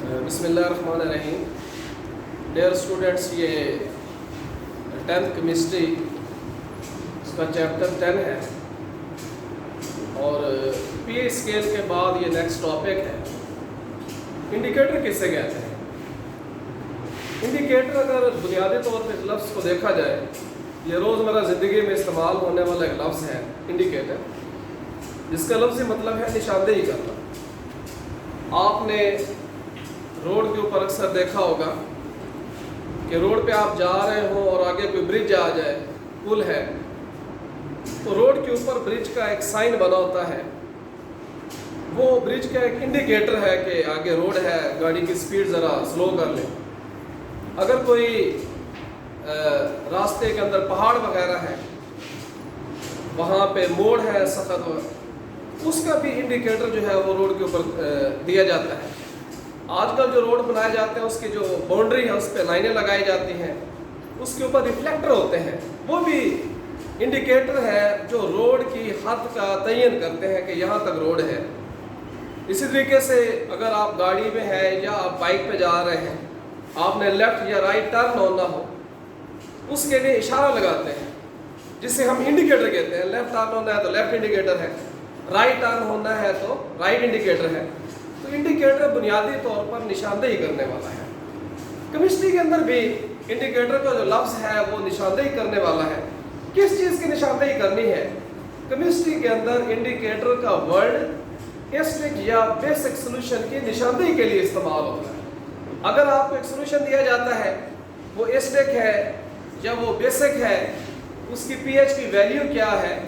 बिस्मिल्लाहिर्रहमानिर्रहीम। Dear students, ये 10th chemistry इसका चैप्टर 10 है और पी स्केल के बाद ये नेक्स्ट टॉपिक है। इंडिकेटर किससे कहते हैं? इंडिकेटर अगर बुनियादी तौर पर इस लफ्ज़ को देखा जाए, ये रोज़मर्रा ज़िंदगी में इस्तेमाल होने वाला एक लफ्ज़ है इंडिकेटर, जिसका लफ्ज़ी मतलब है निशानदेही करना। आपने रोड के ऊपर अक्सर देखा होगा कि रोड पे आप जा रहे हो और आगे कोई ब्रिज आ जाए, पुल है, तो रोड के ऊपर ब्रिज का एक साइन बना होता है। वो ब्रिज का एक इंडिकेटर है कि आगे रोड है, गाड़ी की स्पीड ज़रा स्लो कर लें। अगर कोई रास्ते के अंदर पहाड़ वगैरह है, वहाँ पे मोड़ है सख्त, उसका भी इंडिकेटर जो है वो रोड के ऊपर दिया जाता है। आजकल जो रोड बनाए जाते हैं उसकी जो बाउंड्री है उस पर लाइनें लगाई जाती हैं, उसके ऊपर रिफ्लेक्टर होते हैं, वो भी इंडिकेटर है जो रोड की हद का तयन करते हैं कि यहाँ तक रोड है। इसी तरीके से अगर आप गाड़ी में है या आप बाइक पे जा रहे हैं, आपने लेफ़्ट या राइट टर्न होना हो, उसके लिए इशारा लगाते हैं जिसे हम इंडिकेटर कहते हैं। लेफ़्ट टर्न होना है तो लेफ़्ट इंडिकेटर है, राइट टर्न होना है तो राइट इंडिकेटर है। तो इंडिकेटर बुनियादी तौर पर निशानदेही करने वाला है। केमिस्ट्री के अंदर भी इंडिकेटर का जो लफ्ज़ है वो निशानदेही करने वाला है। किस चीज़ की निशानदेही करनी है? केमिस्ट्री के अंदर इंडिकेटर का वर्ड एसिडिक या बेसिक सोल्यूशन की निशानदेही के लिए इस्तेमाल होता है। अगर आपको एक सोल्यूशन दिया जाता है, वो एसिडिक है या वो बेसिक है, उसकी पीएच की वैल्यू क्या है,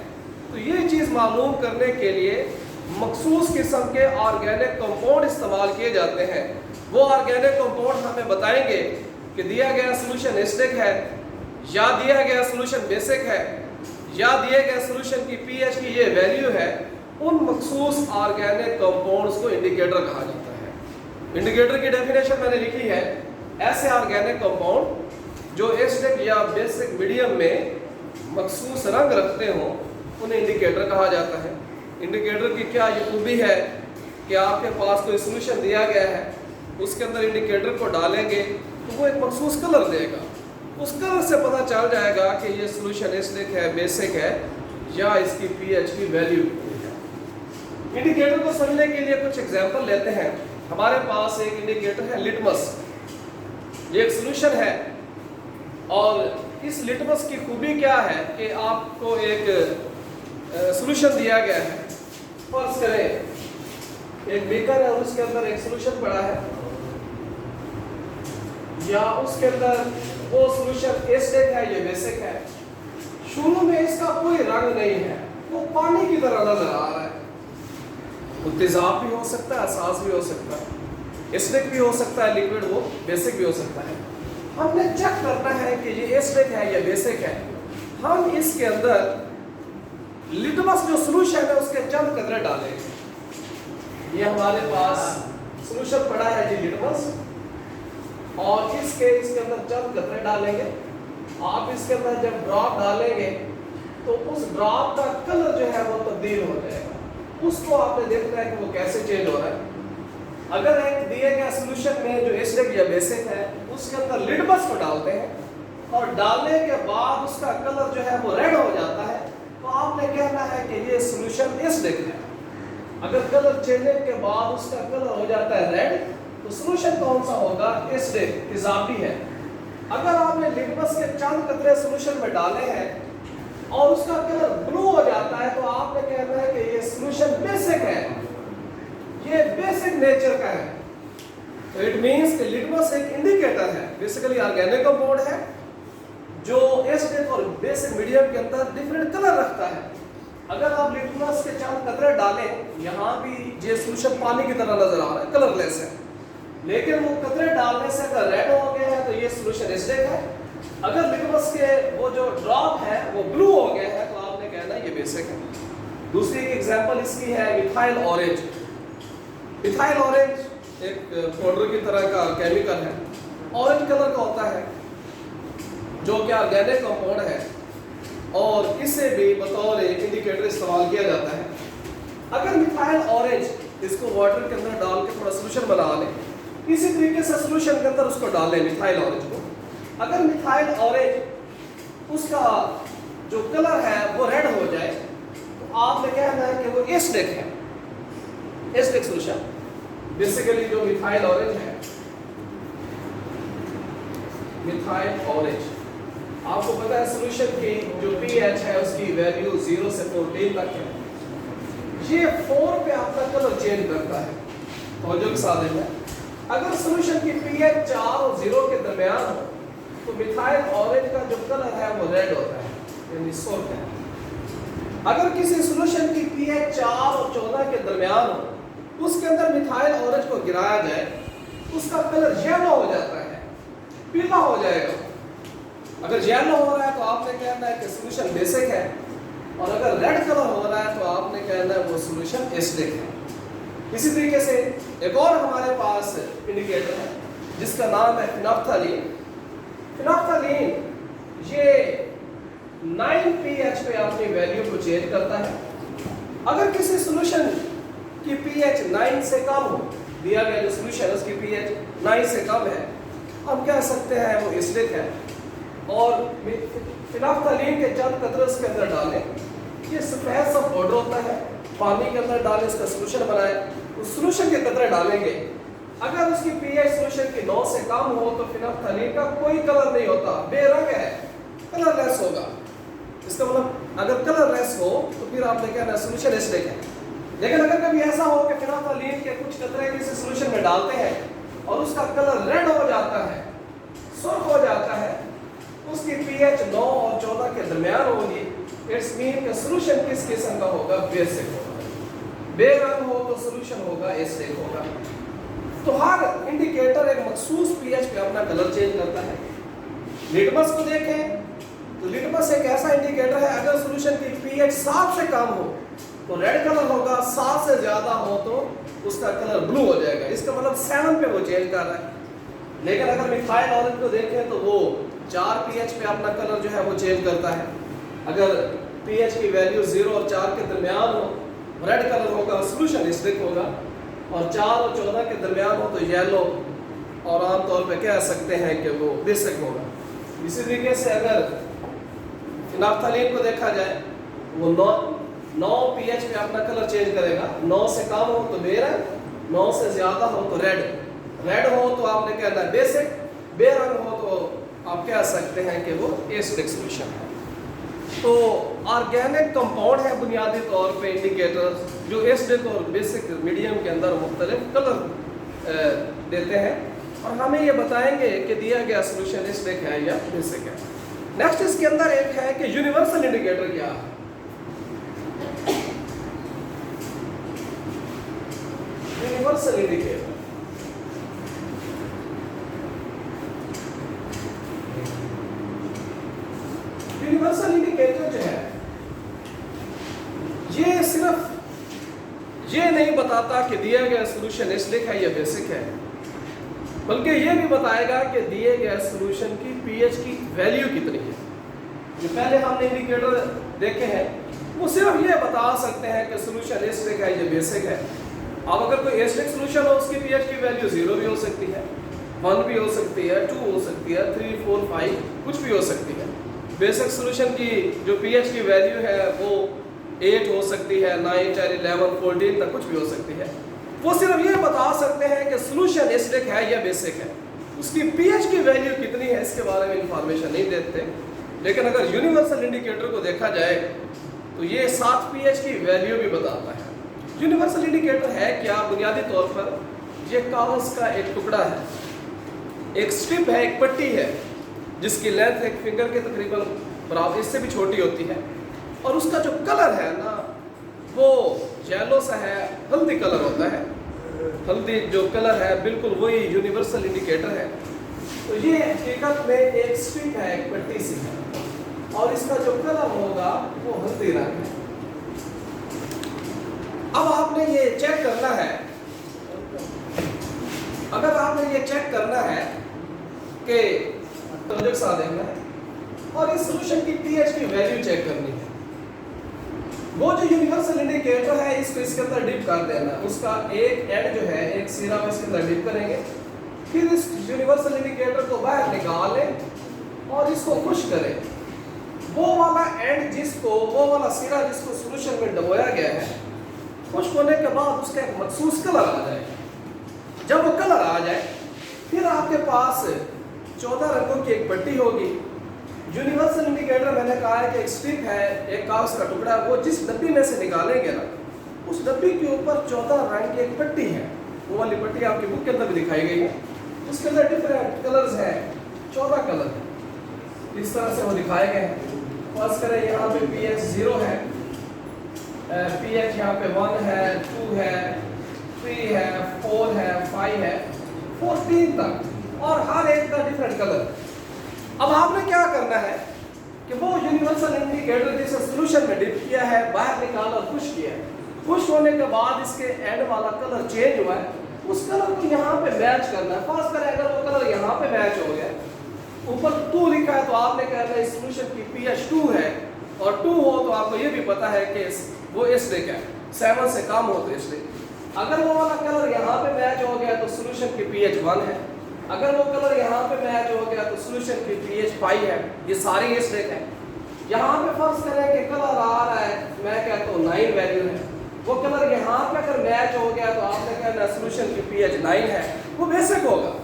तो ये चीज़ मालूम करने के लिए मखसूस किस्म के ऑर्गेनिक कंपाउंड इस्तेमाल किए जाते हैं। वो ऑर्गेनिक कंपाउंड हमें बताएंगे कि दिया गया सोल्यूशन एसिडिक है या दिया गया सोल्यूशन बेसिक है या दिए गए सोल्यूशन की पीएच की ये वैल्यू है। उन मखसूस ऑर्गेनिक कंपाउंड्स को इंडिकेटर कहा जाता है। इंडिकेटर की डेफिनेशन मैंने लिखी है, ऐसे ऑर्गेनिक कंपाउंड जो एसिडिक या बेसिक मीडियम में मखसूस रंग रखते हों, उन्हें इंडिकेटर कहा जाता है। इंडिकेटर की क्या ये खूबी है कि आपके पास कोई सोल्यूशन दिया गया है, उसके अंदर इंडिकेटर को डालेंगे तो वो एक मखसूस कलर देगा। उस कलर से पता चल जाएगा कि ये सोल्यूशन एसिडिक है, बेसिक है या इसकी पीएच की वैल्यू है। इंडिकेटर को समझने के लिए कुछ एग्जांपल लेते हैं। हमारे पास एक इंडिकेटर है लिटमस। ये एक सोल्यूशन है और इस लिटमस की खूबी क्या है कि आपको एक सोल्यूशन दिया गया है। फर्ज करें एक बीकर है और उसके अंदर एक सोल्यूशन पड़ा है, या उसके अंदर वो सोल्यूशन एसिडिक है या बेसिक है। शुरू में इसका कोई रंग नहीं है, वो पानी की तरह नजर आ रहा है। वो तेजाब भी हो सकता है, एहसास भी हो सकता है, एसिडिक भी हो सकता है लिक्विड, वो बेसिक भी हो सकता है। हमने चेक करना है कि ये एसिडिक है या बेसिक है। हम इसके अंदर लिटमस जो सोल्यूशन है उसके चंद कतरे डालेंगे। ये हमारे पास सोल्यूशन पड़ा है जी लिटमस, और इसके अंदर चंद कतरे डालेंगे। आप इसके अंदर जब ड्रॉप डालेंगे तो उस ड्रॉप का कलर जो है वो तब्दील हो जाएगा। उसको आपने देखना है कि वो कैसे चेंज हो रहा है। अगर एक दिए गए सोल्यूशन में जो एसिडिक या बेसिक है उसके अंदर लिटमस को डालते हैं और डालने के बाद उसका कलर जो है वो रेड हो जाता है, तो आपने कहना है कि ये सोल्यूशन एसिडिक है। अगर कलर चेंजने के बाद उसका कलर हो जाता है रेड, तो सोल्यूशन कौन सा होगा? एसिडिक, तेजाबी है। अगर आपने लिटमस के चंद कतरे सोल्यूशन में डाले हैं और उसका कलर ब्लू हो जाता है, तो आपने कहना है कि ये सोल्यूशन बेसिक है, ये बेसिक नेचर का है। तो इट मींस कि लिटमस एक इंडिकेटर है, बेसिकली ऑर्गेनिक कंपाउंड है जो एसिडिक और बेसिक मीडियम के अंदर डिफरेंट कलर रखता है। अगर आप लिटमस के चंद कतरे डालें, यहाँ भी ये सोल्यूशन पानी की तरह नजर आ रहा है, कलरलेस है, लेकिन वो कतरे डालने से अगर रेड हो गए हैं तो ये सोल्यूशन एसिडिक है। अगर लिटमस के वो जो ड्रॉप है वो ब्लू हो गए हैं, तो आपने कहना है ये बेसिक है। दूसरी एक एग्जांपल इसकी है मिथाइल ऑरेंज। मिथाइल ऑरेंज एक पाउडर की तरह का केमिकल है, ऑरेंज कलर का होता है, जो कि ऑर्गेनिक कंपाउंड है और इसे भी बतौर इंडिकेटर इस्तेमाल किया जाता है। अगर मिथाइल ऑरेंज इसको वाटर के अंदर डाल के थोड़ा सोल्यूशन बना लें इसी तरीके से सोल्यूशन के अंदर उसको डाल लें मिथाइल ऑरेंज को। अगर मिथाइल ऑरेंज उसका जो कलर है वो रेड हो जाए तो आपने कहना है कि वो एसिडिक है, एसिडिक सोल्यूशन। बेसिकली जो मिथाइल ऑरेंज है, मिथाइल ऑरेंज, आपको पता है सोल्यूशन की जो pH है उसकी वैल्यू 0 से 14 तक है। ये 4 पे अपना कलर चेंज करता है। और जो सादे में अगर सोल्यूशन की pH 4 और 0 के दरमियान हो तो मिथाइल ऑरेंज का जो कलर है वो रेड होता है, यानी सोल्ट है। अगर किसी सोल्यूशन की pH 4 और 14 के दरमियान हो उसके अंदर मिथाइल ऑरेंज को गिराया जाए उसका कलर येलो हो जाता है, पीला हो जाएगा। अगर येलो हो रहा है तो आपने कहना है कि सोल्यूशन बेसिक है, और अगर रेड कलर हो रहा है तो आपने कहना है वो सोल्यूशन एसिडिक है। इसी तरीके से एक और हमारे पास इंडिकेटर है जिसका नाम है फिनोप्थलीन। फिनोप्थलीन ये 9 pH पे अपनी वैल्यू को चेंज करता है। अगर किसी सोल्यूशन की pH 9 से कम हो, दिया गया जो सोल्यूशन उसकी pH 9 से कम है, हम कह सकते हैं वो एसिडिक है। और फिनोप्थलीन के चंद कतरे उसके अंदर डालें, ये सफेद सा पाउडर होता है, पानी के अंदर डालें, इसका सोल्यूशन बनाए, उस सोल्यूशन के कतरे डालेंगे। अगर उसकी pH सोल्यूशन की 9 से कम हो तो फिनोप्थलीन का कोई कलर नहीं होता, बेरंग है, कलरलेस होगा। इसका मतलब अगर कलरलेस हो तो फिर आपने कहना है सोल्यूशन एसिडिक है। लेकिन अगर कभी ऐसा हो कि फिनोप्थलीन के कुछ कतरे किसी सोल्यूशन में डालते हैं और उसका कलर रेड हो जाता है, सुर्ख हो जाता है, उसकी pH 9 और 14 के दरमियान होगी, इट्स मीन कि सोल्यूशन किस किस्म का होगा, बेसिक होगा। बेरंग हो तो सोल्यूशन होगा एसिडिक होगा। तो हर इंडिकेटर एक मखसूस pH पे अपना कलर चेंज करता है। लिटमस को देखें तो लिटमस एक ऐसा इंडिकेटर है, अगर सोल्यूशन की pH 7 से कम हो तो रेड कलर होगा, 7 से ज्यादा हो तो उसका कलर ब्लू हो जाएगा। इसका मतलब 7 पे वो चेंज कर रहा है। लेकिन अगर मिथाइल ऑरेंज को देखें तो वो 4 pH पे अपना कलर जो है वो चेंज करता है। अगर pH की वैल्यू 0 और 4 के दरमियान हो रेड कलर होगा, सोल्यूशन एसिडिक होगा, और 4 और 14 के दरमियान हो तो येलो, और आमतौर पे कह सकते हैं कि वो बेसिक होगा। इसी तरीके से अगर फिनोप्थलीन को देखा जाए वो 9 pH पे अपना कलर चेंज करेगा। 9 से कम हो तो बेरंग, 9 से ज्यादा हो तो रेड, रेड हो तो आपने कहना है बेसिक, बेरंग हो तो आप कह सकते हैं कि वो एसिडिक सोल्यूशन है। तो ऑर्गेनिक कंपाउंड है बुनियादी तौर पे इंडिकेटर जो एसिडिक और बेसिक मीडियम के अंदर मुख्तलिफ कलर देते हैं, और हमें ये बताएंगे कि दिया गया सोल्यूशन एसिडिक है या बेसिक है। नेक्स्ट इसके अंदर एक है कि यूनिवर्सल इंडिकेटर क्या है। यूनिवर्सल इंडिकेटर यूनिवर्सल इंडिकेटर जो है ये सिर्फ ये नहीं बताता कि दिया गया सोल्यूशन एसिडिक है या बेसिक है, बल्कि ये भी बताएगा कि दिए गए सोल्यूशन की pH की वैल्यू कितनी है। जो पहले हमने इंडिकेटर देखे हैं वो सिर्फ ये बता सकते हैं कि सोल्यूशन एसिडिक है या बेसिक है। अब अगर कोई एसिडिक सोल्यूशन हो उसकी pH की वैल्यू 0 भी हो सकती है, 1 भी हो सकती है, 2 हो सकती है, 3, 4, 5 कुछ भी हो सकती है। बेसिक सोल्यूशन की जो pH की वैल्यू है वो 8 हो सकती है, 9, 10, 11, 14 तक कुछ भी हो सकती है। वो सिर्फ ये बता सकते हैं कि सोल्यूशन एसिडिक है या बेसिक है, उसकी pH की वैल्यू कितनी है इसके बारे में इंफॉर्मेशन नहीं देते। लेकिन अगर यूनिवर्सल इंडिकेटर को देखा जाए तो ये 7 pH की वैल्यू भी बताता है। यूनिवर्सल इंडिकेटर है क्या, बुनियादी तौर पर ये कागज का एक टुकड़ा है, एक स्ट्रिप है, एक पट्टी है जिसकी लेंथ एक फिंगर के तकरीबन बराबर, इससे भी छोटी होती है, और उसका जो कलर है ना वो येलो सा है, हल्दी कलर होता है। हल्दी जो कलर है बिल्कुल वही यूनिवर्सल इंडिकेटर है। तो ये हकीकत में एक स्ट्रिप है, एक पट्टी सी है, और इसका जो कलर होगा वो हल्दी रंग है। अब आपने ये चेक करना है, अगर आपने ये चेक करना है कि प्रोजेक्ट्स आ देना है और इस सोल्यूशन की pH की वैल्यू चेक करनी है, वो जो यूनिवर्सल इंडिकेटर है इसको इसके अंदर डिप कर देना है। उसका एक एंड जो है एक सिरा में इसके अंदर डिप करेंगे फिर इस यूनिवर्सल इंडिकेटर को बाहर निकालें और इसको खुश करें। वो वाला एंड वो वाला सिरा जिसको सॉल्यूशन में डुबोया गया है, खुश होने के बाद उसका एक मखसूस कलर आ जाए। जब वो कलर आ जाए फिर आपके पास 14 रंगों की एक पट्टी होगी। यूनिवर्सल इंडिकेटर मैंने कहा है कि एक स्ट्रिप है, एक कागज का टुकड़ा है, वो जिस डब्बी में से निकालेंगे ना, उस डब्बी के ऊपर 14 रंग की एक पट्टी है। वो वाली पट्टी आपकी बुक के अंदर भी दिखाई गई है। उसके अंदर डिफरेंट कलर्स हैं, 14 कलर इस तरह से वो दिखाए गए हैं। फर्स्ट करें, यहाँ पे pH 0 है, pH यहाँ पे 1 है, 2 है, 3 है, 4 है, 5 है, 14 तक, और हर एक का डिफरेंट कलर। अब आपने क्या करना है कि वो यूनिवर्सल इंडिकेटर जिसे सॉल्यूशन में डिप किया है, बाहर निकाला और पुश किया है। पुश होने के बाद इसके एंड वाला कलर चेंज हुआ है, उस कलर को यहाँ पे मैच करना है। फर्स्ट करें, अगर वो कलर यहाँ पे मैच हो गया, ऊपर 2 लिखा है, तो आपने कहना है इस सॉल्यूशन की pH 2 है, और 2 हो तो आपको ये भी पता है कि वो एसिडिक है, 7 से कम हो तो एसिडिक। अगर वो वाला कलर यहाँ पे मैच हो गया तो सॉल्यूशन की pH 1 है। अगर वो कलर यहाँ पे मैच हो गया तो सॉल्यूशन की pH 5 है। ये सारी एसिडिक है। यहाँ पे फर्स्ट करें कि कलर आ रहा है, मैं कहता हूँ 9 वैल्यू है। वो कलर यहाँ पे अगर मैच हो गया तो आपने कहना सॉल्यूशन की pH 9 है, वो बेसिक होगा।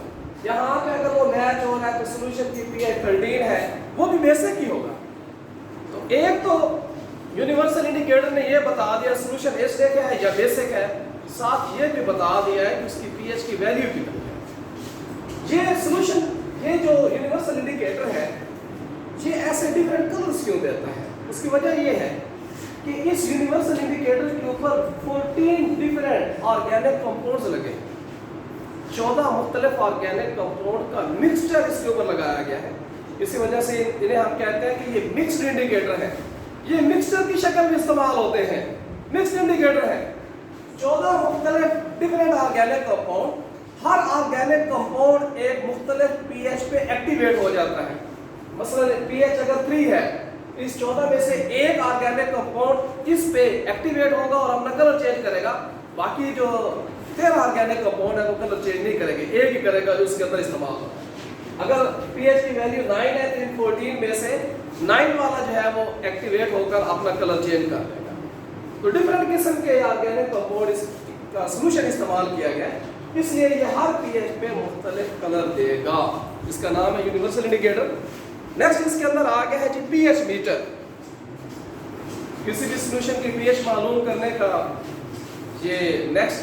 यहाँ पे अगर वो मैच हो रहा है तो सॉल्यूशन की pH 13 है, वो भी बेसिक ही होगा। तो एक तो यूनिवर्सल इंडिकेटर ने ये बता दिया सॉल्यूशन एसिडिक है या बेसिक है, साथ ये भी बता दिया है कि उसकी pH की वैल्यू कितनी है। ये सॉल्यूशन, ये जो यूनिवर्सल इंडिकेटर है, ये ऐसे डिफरेंट कलर्स क्यों देता है? उसकी वजह ये है कि इस यूनिवर्सल इंडिकेटर के ऊपर 14 डिफरेंट ऑर्गेनिक कंपाउंड्स लगे, 14 मुख्तलिफ ऑर्गेनिक कंपाउंड का मिक्सचर इसके ऊपर लगाया गया है। इसी वजह से इन्हें हम कहते हैं कि ये मिक्स्ड इंडिकेटर है। ये मिक्सचर की शक्ल में इस्तेमाल होते हैं, मिक्स्ड इंडिकेटर है। 14 मुख्तलिफ डिफरेंट ऑर्गेनिक कंपाउंड, हर ऑर्गेनिक कंपाउंड एक मुख्तलिफ pH पे एक्टिवेट हो जाता है। मसलन pH अगर 3 है, इस 14 में से एक ऑर्गेनिक कंपाउंड इस पे एक्टिवेट होगा और अपना कलर चेंज करेगा। बाकी जो 13 ऑर्गेनिक कंपाउंड है वो कलर चेंज नहीं करेंगे, एक ही करेगा जो उसके अंदर इस्तेमाल होगा। अगर pH की वैल्यू 9 है तो इन 14 में से 9 वाला जो है वो एक्टिवेट होकर अपना कलर चेंज कर देगा। तो डिफरेंट किस्म के ऑर्गेनिक कंपाउंड का सॉल्यूशन इस्तेमाल किया गया है, इसलिए ये हर pH पे मुख्तलिफ कलर देगा। इसका नाम है यूनिवर्सल इंडिकेटर। नेक्स्ट इसके अंदर आ गया है जी pH मीटर। किसी भी सॉल्यूशन की pH मालूम करने का ये नेक्स्ट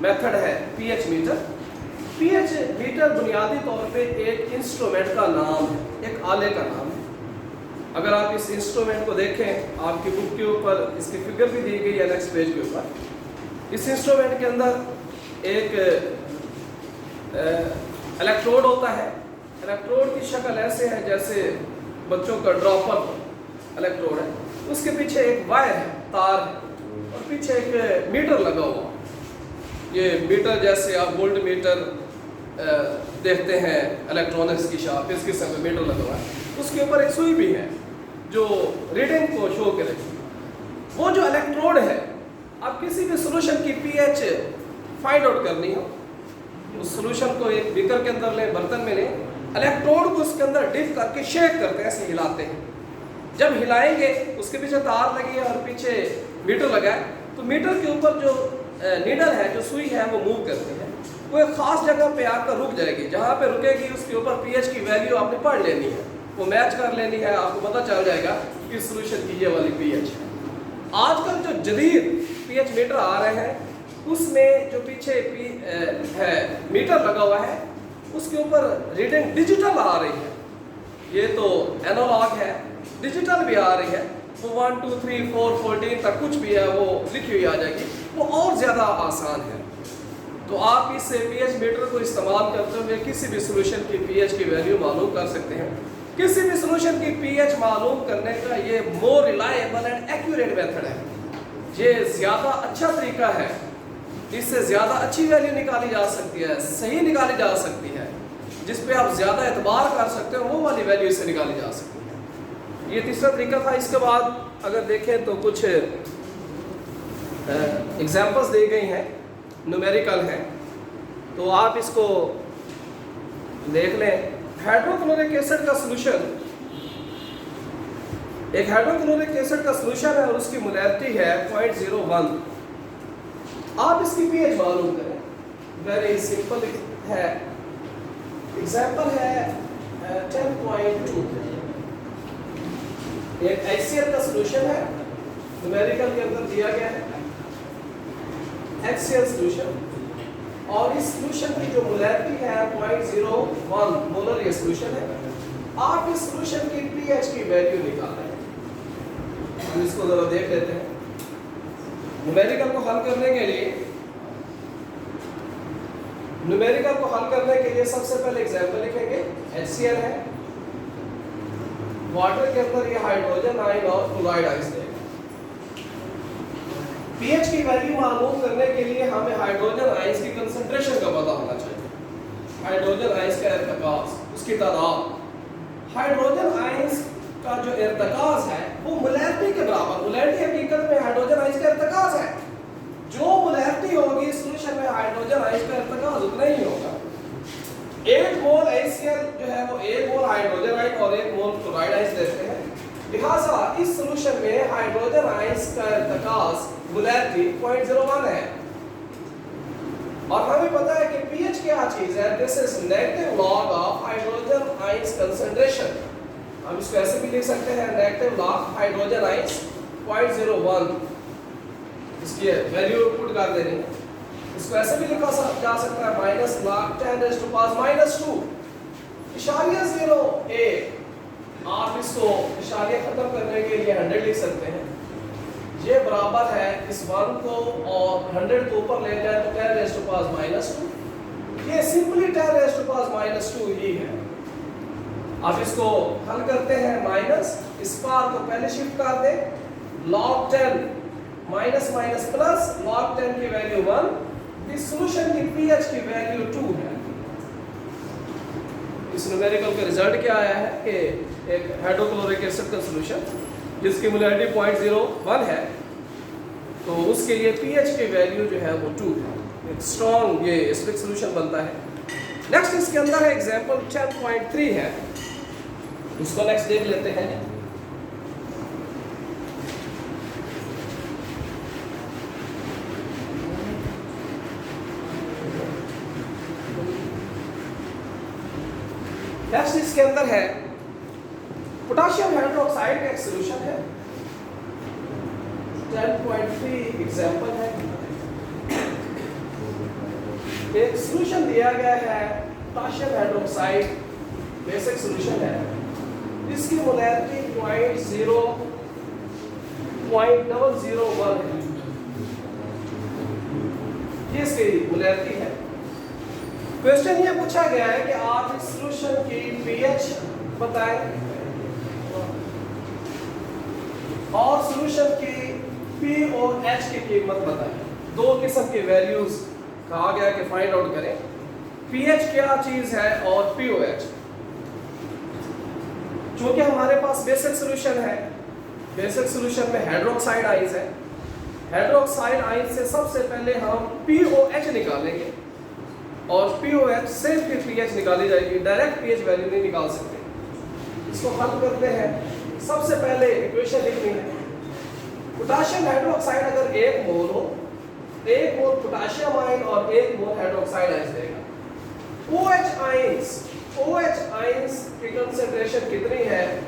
मेथड है pH मीटर। pH मीटर बुनियादी तौर पे एक इंस्ट्रूमेंट का नाम है, एक आले का नाम है। अगर आप इस इंस्ट्रूमेंट को देखें, आपकी बुक के ऊपर इसकी फिगर भी दी गई है नेक्स्ट पेज के ऊपर। इस इंस्ट्रूमेंट के अंदर एक इलेक्ट्रोड होता है। इलेक्ट्रोड की शक्ल ऐसे है जैसे बच्चों का ड्रॉपर इलेक्ट्रोड है। उसके पीछे एक वायर है, तार है, और पीछे एक मीटर लगा हुआ। ये मीटर जैसे आप वोल्ट मीटर देखते हैं इलेक्ट्रॉनिक्स की शॉप, इस किस्म का मीटर लगा हुआ है। उसके ऊपर एक सुई भी है जो रीडिंग को शो करेगी। वो जो इलेक्ट्रोड है, आप किसी भी सॉल्यूशन की pH फाइंड आउट करनी हो, उस सॉल्यूशन को एक बीकर के अंदर ले, बर्तन में ले, इलेक्ट्रोड को उसके अंदर डिप करके शेक करते हैं, ऐसे हिलाते हैं। जब हिलाएंगे, उसके पीछे तार लगी है और पीछे मीटर लगा है, तो मीटर के ऊपर जो नीडल है, जो सुई है, वो मूव करती है। वो एक खास जगह पे आकर रुक जाएगी। जहाँ पे रुकेगी उसके ऊपर pH की वैल्यू आपने पढ़ लेनी है, वो मैच कर लेनी है। आपको पता चल जाएगा कि सॉल्यूशन की ये वाली pH है। आजकल जो जदीद pH मीटर आ रहे हैं, उसमें जो पीछे है मीटर लगा हुआ है, उसके ऊपर रीडिंग डिजिटल आ रही है। ये तो एनालॉग है, डिजिटल भी आ रही है। वो 1 2 3 4 14 तक कुछ भी है वो लिखी हुई आ जाएगी, वो और ज़्यादा आसान है। तो आप इस pH मीटर को इस्तेमाल करते हुए किसी भी सॉल्यूशन की pH की वैल्यू मालूम कर सकते हैं। किसी भी सॉल्यूशन की pH मालूम करने का ये more reliable and accurate method है। ये ज़्यादा अच्छा तरीका है, इससे ज़्यादा अच्छी वैल्यू निकाली जा सकती है, सही निकाली जा सकती है, जिस पे आप ज़्यादा एतबार कर सकते हो, वो वाली वैल्यू इससे निकाली जा सकती है। ये तीसरा तरीका था। इसके बाद अगर देखें तो कुछ एग्जाम्पल्स दी गई हैं, न्यूमेरिकल हैं, तो आप इसको देख लें, हाइड्रोक्लोरिक एसिड का सॉल्यूशन, एक हाइड्रोक्लोरिक एसिड का सॉल्यूशन है और उसकी मोलैरिटी है 0.01। आप इसकी पीएच मालूम करें, वेरी सिंपल है। एग्जांपल है 10.2। एक HCl का सॉल्यूशन है, न्यूमेरिकल के अंदर दिया गया है HCl सॉल्यूशन, और इस सॉल्यूशन की जो मोलैरिटी है 0.01 मोलर ये सॉल्यूशन है। आप इस सॉल्यूशन की पीएच की वैल्यू निकालें। हम इसको जरा देख लेते हैं। न्यूमेरिकल को हल करने के लिए सबसे पहले एग्जांपल लिखेंगे। HCl है, वाटर के अंदर ये हाइड्रोजन आयन और क्लोराइड आयन देगा। पीएच की वैल्यू मालूम करने के लिए हमें हाइड्रोजन आयंस की कंसंट्रेशन का पता होना चाहिए। हाइड्रोजन आयंस का इर्तिकाज़, उसकी तादाद। हाइड्रोजन आयंस का जो इर्तिकाज़ है वो मोलैरिटी के बराबर, मोलैरिटी हकीकत में हाइड्रोजन आयंस का इर्तिकाज़ है। जो मोलैरिटी होगी सॉल्यूशन में हाइड्रोजन आयंस का इर्तिकाज़ उतना ही होगा। 1 मोल HCl जो है वो 1 मोल हाइड्रोजन आयन और 1 मोल क्लोराइड आयन देते हैं। लिहाजा इस सॉल्यूशन में हाइड्रोजन आयंस का इर्तिकाज़ मोलैरिटी 0.01 है। और हमें पता है कि पीएच क्या चीज है, this is negative log of hydrogen ions concentration. हम इसको ऐसे भी लिख सकते हैं, नेगेटिव लॉग हाइड्रोजन आयंस 0.01, इसकी वैल्यू पुट कर देनी है। इसको ऐसे भी लिखा जा सकता है माइनस लॉग 10⁻⁻², इशारिया 0.1। आप इसको इशारिया खत्म करने के लिए 100 लिख सकते हैं। ये बराबर है इस 1 को और 100 को ऊपर ले जाए तो 10⁻²। ये सिंपली 10⁻² ही है। अब इसको हल करते हैं, माइनस इस पार को पहले शिफ्ट कर दे, log 10 minus minus plus, log 10 की वैल्यू 1, इस सॉल्यूशन की पीएच की वैल्यू 2 है। इस न्यूमेरिकल का रिजल्ट क्या आया है कि एक हाइड्रोक्लोरिक एसिड का सॉल्यूशन जिसकी मोलैरिटी 0.01 है, तो उसके लिए पीएच की वैल्यू जो है वो 2 है। एक स्ट्रॉन्ग ये एसिडिक सॉल्यूशन बनता है। नेक्स्ट इसके अंदर है एग्जांपल 10.3 है, इसको नेक्स्ट देख लेते हैं। नेक्स्ट इसके अंदर है पोटेशियम हाइड्रोक्साइड का एक सॉल्यूशन है। 10.3 एग्जांपल है। एक सॉल्यूशन दिया गया है पोटेशियम हाइड्रोक्साइड, बेसिक सॉल्यूशन है। इसकी मोलैरिटी 0.001 है। ये इसकी मोलैरिटी है। क्वेश्चन ये पूछा गया है कि आप इस सॉल्यूशन की पीएच बताएं और सॉल्यूशन की पीओएच की कीमत बताएं। 2 किस्म की वैल्यूज कहा गया कि फाइंड आउट करें, पीएच क्या चीज है और पीओएच। क्योंकि हमारे पास बेसिक सॉल्यूशन है, बेसिक सॉल्यूशन में हाइड्रोक्साइड आयंस है। हाइड्रोक्साइड आयंस से सबसे पहले हम पीओएच निकालेंगे और पीओएच से फिर पीएच निकाली जाएगी। डायरेक्ट पीएच वैल्यू नहीं निकाल सकते। इसको हल करते हैं। सबसे पहले इक्वेशन लिखनी है। पोटेशियम हाइड्रोक्साइड अगर 1 मोल हो, 1 मोल पोटेशियम आयन और 1 मोल हाइड्रोक्साइड आयन देगा। OH आयंस की कंसंट्रेशन कितनी है?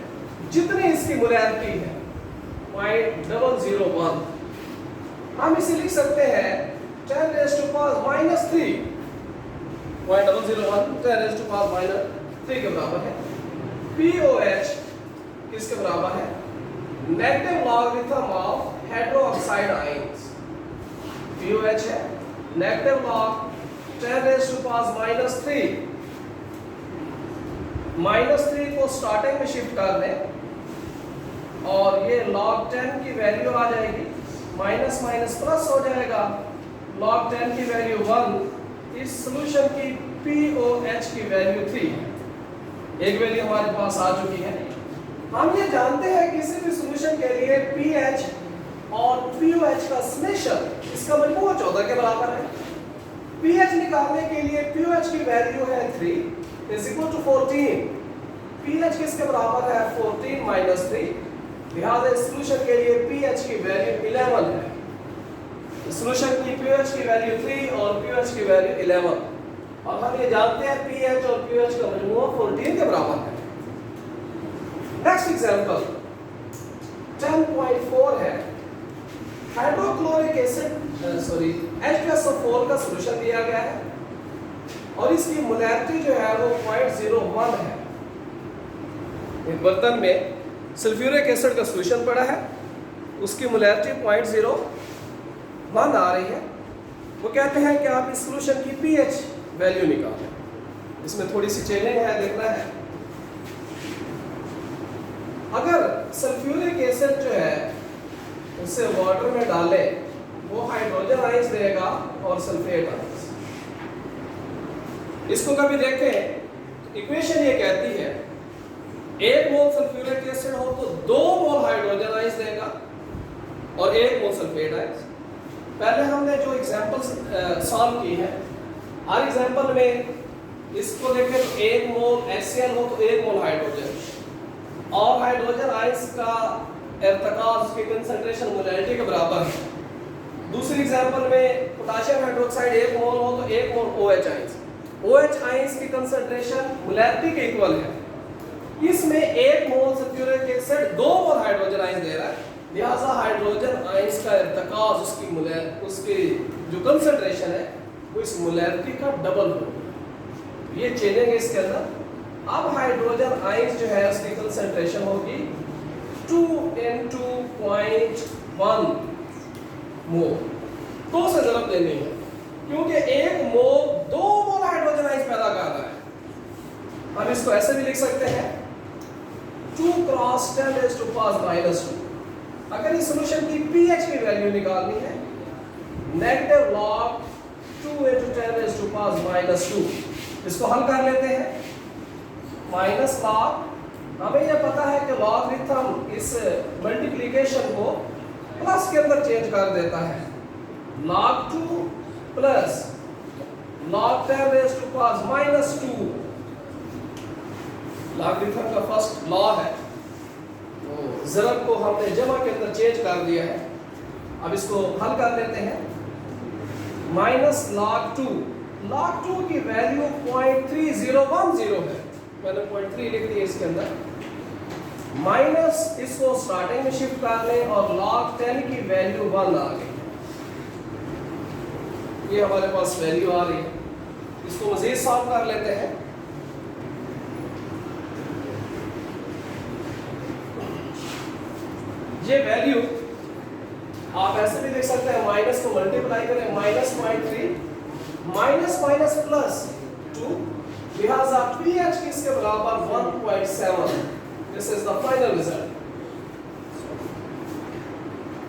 जितनी इसकी मोलैरिटी है 0.001। हम इसे लिख सकते हैं 10⁻⁻³ 0.001 10⁻⁻³ के बराबर है। POH किसके बराबर है? Negative logarithm of hydroxide ions. POH है नेगेटिव लॉग 10⁻⁻³ -3 को स्टार्टिंग में शिफ्ट कर दें और ये log 10 की वैल्यू आ जाएगी, माइनस माइनस प्लस हो जाएगा। log 10 की वैल्यू 1, इस सॉल्यूशन की POH की वैल्यू 3 है। एक वैल्यू हमारे पास आ चुकी है। हम ये जानते हैं कि किसी भी सॉल्यूशन के लिए pH और POH का समेशन इसका मजमूआ 14 के बराबर है। pH निकालने के लिए POH की वैल्यू है 3 इज इक्वल टू 14। pH किसके बराबर है? 14 माइनस 3। लिहाजा सॉल्यूशन के लिए pH की वैल्यू 11 है। सॉल्यूशन की pH की वैल्यू 3 और pH की वैल्यू 11, और हम ये जानते हैं pH और pH का मजमूआ 14 के बराबर है। नेक्स्ट एग्जांपल 10.4 है। हाइड्रोक्लोरिक एसिड H2SO4 का सॉल्यूशन दिया गया है और इसकी मोलैरिटी जो है वो 0.01 है। एक बर्तन में सल्फ्यूरिक एसिड का सॉल्यूशन पड़ा है, उसकी मोलैरिटी 0.01 आ रही है। वो कहते हैं कि आप इस सॉल्यूशन की pH वैल्यू निकालें। इसमें थोड़ी सी चेंजिंग है, देखना है। अगर सल्फ्यूरिक एसिड जो है उसे वाटर में डालें, वो हाइड्रोजन आयंस देगा और सल्फेट आयंस। इसको कभी देखें, इक्वेशन ये कहती है 1 मोल सल्फ्यूरिक एसिड हो तो 2 मोल हाइड्रोजन आयंस देगा और 1 मोल सल्फेट आयंस। पहले हमने जो एग्जांपल्स सॉल्व की है, हर एग्जांपल में इसको देखें तो 1 मोल HCl हो तो 1 मोल हाइड्रोजन, और हाइड्रोजन आयंस का इर्तिकाज़ की कंसंट्रेशन मोलैरिटी के बराबर है। दूसरी एग्जांपल में पोटेशियम हाइड्रोक्साइड 1 मोल हो तो 1 mole OH ions. OH ions की कंसंट्रेशन मोलैरिटी के इक्वल है। इसमें 1 mole sulphuric acid 2 mole hydrogen ions दे रहा है, लिहाजा हाइड्रोजन आयंस का इर्तिकाज़ उसकी जो कंसंट्रेशन है वो इस मोलैरिटी का डबल होगा। ये चेंजेंगे इसके अंदर। अब हाइड्रोजन आयंस जो है उसकी कंसंट्रेशन होगी 2 into 0.1 मोल। 2 से ज़रब देनी है क्योंकि 1 मोल 2 मोल हाइड्रोजन आयंस पैदा कर रहा है। हम इसको ऐसे भी लिख सकते हैं 2 क्रॉस 10⁻²। अगर इस सॉल्यूशन की pH की वैल्यू निकालनी है, नेगेटिव लॉग 2 into 10⁻²। इसको हल कर लेते हैं। माइनस लॉग, हमें यह पता है कि लॉगरिथम इस मल्टीप्लिकेशन को प्लस के अंदर चेंज कर देता है। log 2 plus log 10⁻²। लॉगरिथम का फर्स्ट लॉ है, तो ज़रब को हमने जमा के अंदर चेंज कर दिया है। अब इसको हल कर लेते हैं। माइनस log 2 की वैल्यू 0.3010 है, मैंने 0.3 लिख दिया इसके अंदर। माइनस इसको स्टार्टिंग में शिफ्ट कर लें और log 10 की वैल्यू 1 आ गई। ये हमारे पास वैल्यू आ रही है। इसको मज़ीद सॉल्व कर लेते हैं। ये वैल्यू आप ऐसे भी देख सकते हैं, माइनस को मल्टीप्लाई करें, -0.3 माइनस प्लस 2, लिहाजा pH किसके बराबर 1.7। This is the final result.